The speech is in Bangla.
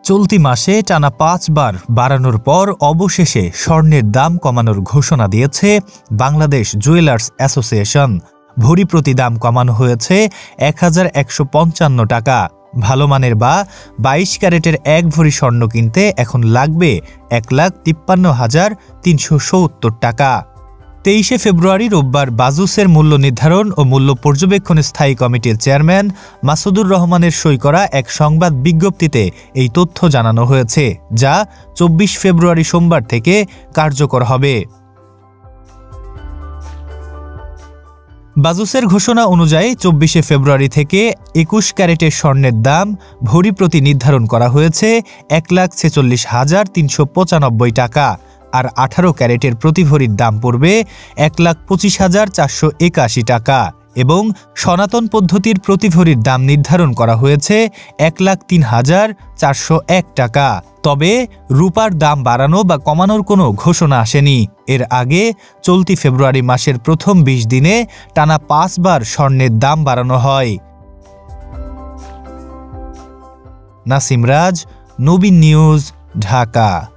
চলতি মাসে টানা ৫ বার বাড়ানোর পর অবশেষে স্বর্ণের দাম কমানোর ঘোষণা দিয়েছে বাংলাদেশ জুয়েলার্স অ্যাসোসিয়েশন। ভরি প্রতি দাম কমানো হয়েছে ১,১৫৫ টাকা। ভালো মানের বা ২২ ক্যারেটের ১ ভরি স্বর্ণ কিনতে এখন লাগবে ১,৫৩,৩৭০ টাকা। ২৩ ফেব্রুয়ারি রোববার বাজুসের মূল্য নির্ধারণ ও মূল্য পর্যবেক্ষণ স্থায়ী কমিটির চেয়ারম্যান মাসুদুর রহমানের সই করা এক সংবাদ বিজ্ঞপ্তিতে এই তথ্য জানানো হয়েছে, যা ২৪ ফেব্রুয়ারি সোমবার থেকে কার্যকর হবে। বাজুসের ঘোষণা অনুযায়ী ২৪ ফেব্রুয়ারি থেকে ২১ ক্যারেটের স্বর্ণের দাম ভরি প্রতি নির্ধারণ করা হয়েছে ১,৪৬,৩৯৫ টাকা, আর ১৮ ক্যারেটের প্রতি ভরির দাম পড়বে ১,২৫,৪৮১ টাকা এবং সনাতন পদ্ধতির প্রতি ভরির দাম নির্ধারণ করা হয়েছে ১,০৩,৪০১ টাকা। তবে রূপার দাম বাড়ানো বা কমানোর কোনো ঘোষণা আসেনি। এর আগে চলতি ফেব্রুয়ারি মাসের প্রথম ২০ দিনে টানা ৫ বার স্বর্ণের দাম বাড়ানো হয়। নাসিম রাজ, নবীন নিউজ, ঢাকা।